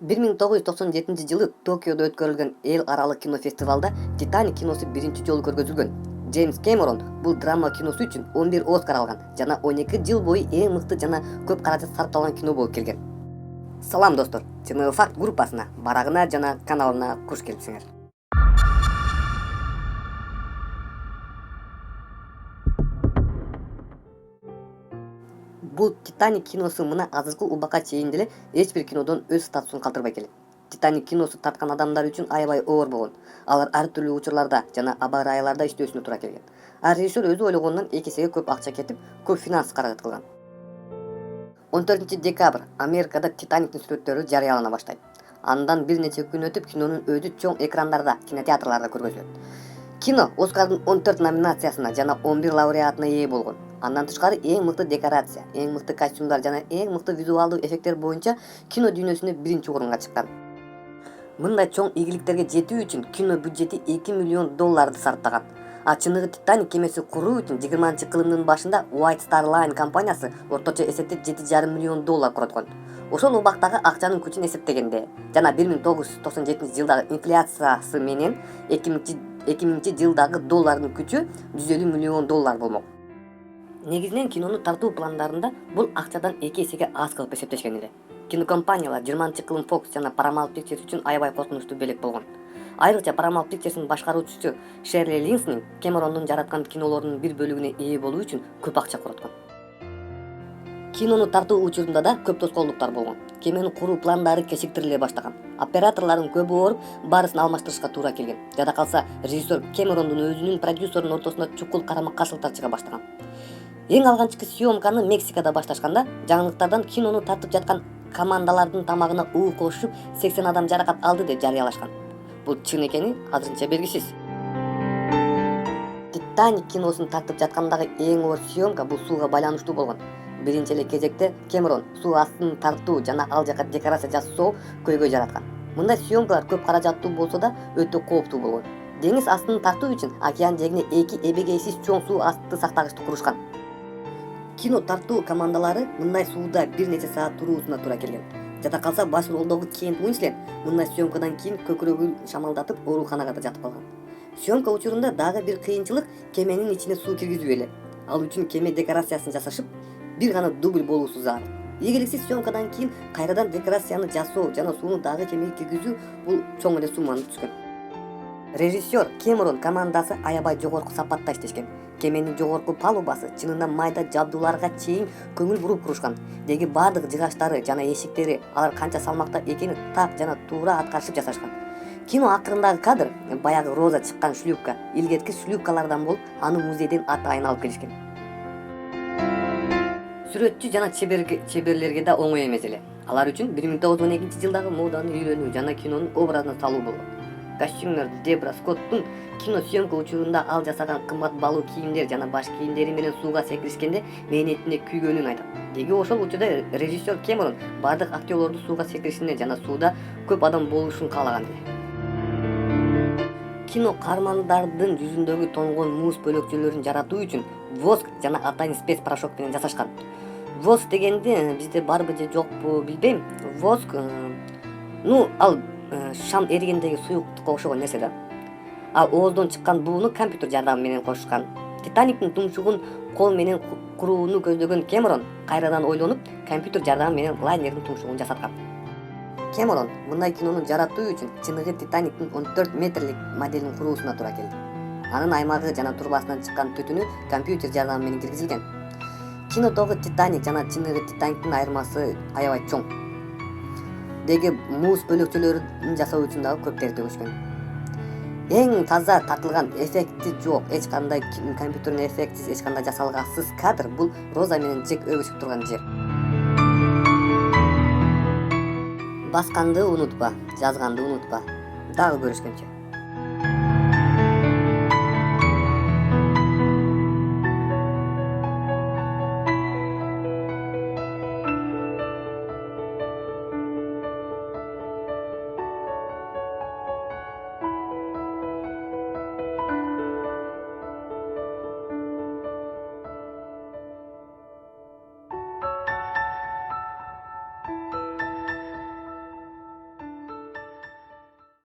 1997-жылы Токиодо өткөрүлгөн эл аралык кино фестивалда «Титаник» киносу биринчи жолу көргөзүлгөн. Джеймс Кэмерон бул драма киносу үчүн 11 Оскар алган жана 12 жыл бою эң мыкты жана көп каражат сарпталган кино болуп келген. Салам достор, ЧН Факт группасына, барагына жана каналына куш келипсиңер. Бул «Титаник» киносу мына азыркы убакка чейин деле эч бир кинодон өз статусун калтырбай келет. «Титаник» киносу тарткан адамдар үчүн аябай оор болгон. Алар ар түрдүү учурларда жана аба ырайларда иштөөсүнө туура келген. Режиссер өзү ойлогондон 2 эсеге көп акча кетип, көп финанс каражат кылган. 14-декабрь Америкада «Титаниктин» сүрөттөрү жарыялана баштайт. Андан бир нече күн өтүп кинонун өзү чоң экрандарда, кинотеатрларда көргөзүлөт. Кино Оскардын 14 номинациясына жана 11 лауреатына ээ болгон. Андан тышкары эң мыкты декорация, эң мыкты костюмдар жана эң мыкты визуалдуу эффекттер боюнча кино дүйнөсүндө биринчи орунга чыккан. Мындай чоң ийгиликтерге жетүү үчүн кино бюджети $2 миллион сарптаган. Чыныгы «Титаник» кемеси куруу үчүн 20-кылымдын башында White Star Line компаниясы орточо эсепте $7,5 миллион короткон. Ошол убактагы акчанын күчүн эсептегенде жана 1997-жылдагы инфляциясы менен 2000-жылдагы доллардын күчү $150 миллион болмок. Негизинен кинону тартуу пландарында бул акчадан 2 эсеге аз кылып эсептешкен эле. Кинокомпаниялар 20-кылым Fox жана Paramount Pictures үчүн аябай коркунучтуу белек болгон. Айрыкча Paramount Pictures'ын башкаруучусу Шерли Линснин Кэмерондун жараткан кинолорунун бир бөлүгүнө ээ болуу үчүн көп акча короткон. Кинону тартуу учурунда да көп тоскоолдуктар болгон. Кеменин куруу пландары кечиктириле баштаган. Операторлордун көбү ооруп, баарысын алмаштырышка туура келген. Жада калса, режиссер Кэмерондун өзүнүн продюсердун ортосунда чукул карама-каршылыктар чыга баштаган. Эң алганчкы съемканы Мексикада башташканда, жаңылыктардан кинону тартып жаткан командалардын тамагына уу кошуп 80 адам жаракат алды деп жарыялашкан. Бул чын экени азырынча белгисиз. «Титаник» киносун тартып жаткандагы эң оор съемка бул сууга байланыштуу болгон. Биринчи эле кезекте Кэмерон суу астын тартуу жана ал жака декорация жасоо көйгөй жараткан. Мындай съемкалар көп каражаттуу болсо да өтө кооптуу болгон. Деңиз астын тартуу үчүн океан жээгине 2 эбегейсиз чоң суу асты сактагычты курушкан. Кино тартуу командалары мындай сууда бир нече саат туруусуна туура келген. Жада калса, баш ролдогу Кейт Уинслет мындай съемкадан кийин көкүрөгүн шамалдатып ооруканага да жатып калган. Съемка учурунда дагы бир кыйынчылык кеменин ичине суу киргизүү эле. Ал үчүн кеме декорациясын жасашып, бир гана дубль болуусу зарыл. Ийгиликсиз съемкадан кийин кайрадан декорацияны жасоо жана сууну дагы кемеге киргизүү бул чоң эле сумманы түшкөн. Режиссер Кэмерон командасы аябай жогорку сапатта иштешкен. Кеменин жогорку палубасы чынында майда жабдууларга чейин көңүл буруп курушкан. Деги бардык жыгачтары жана эшиктери алар канча салмакта экенин так жана туура аткарышып жасашкан. Кино акырындагы кадр баягы Роза чыккан шлюпка, илгерки шлюпкалардан болуп, аны музейден атайын алып келишкен. Сүрөтчү жана чеберлерге да оңой эмес эле. Алар үчүн 1912-жылдагы моданы үйрөнүү жана кинонун образына салуу болгон. Костюмер Дебра Скоттун кино съемка учурунда ал жасаган кымбат баалуу кийимдер жана баш кийимдери менен сууга секиришкенде мээнетине күйгөнүн айтат. Деги ошол учурда режиссер Кэмерон бардык актерлорду сууга секиришине жана сууда көп адам болушун каалаган эле. Кино каармандардын жүзүндөгү тонгон муз бөлөкчөлөрүн жаратуу үчүн воск жана атайын спец порошок менен жасашкан. Воск дегенде бизде барбы же жокпу билбейм. Воск, ал шам эригендеги суюктукка окшогон нерсе да. Ооздон чыккан бууну компьютер жардамы менен кошушкан. «Титаниктин» тумшугун кол менен курууну көздөгөн Кэмерон кайрадан ойлонуп, компьютер жардамы менен лайнердин тумшугун жасаткан. Кэмерон мындай кинону жаратуу үчүн чыныгы «Титаниктин» 14 метрлик моделин куруусуна туура келди. Анын аймагы жана турбасынан чыккан түтүнү компьютер жардамы менен киргизилген. Кинодогу «Титаник» жана чыныгы «Титаниктин» айырмасы аябай чоң. Деги муз бөлөкчөлөрүн жасоо үчүн дагы көп тер төгүшкөн. Эң таза тартылган, эффекти жок, эч кандай компьютерный эффектсиз, эч кандай жасалгансыз кадр бул Роза менен Джек өбүшүп турган жер. Басканды унутпа, жазганды унутпа. Дагы көрүшкөнчө.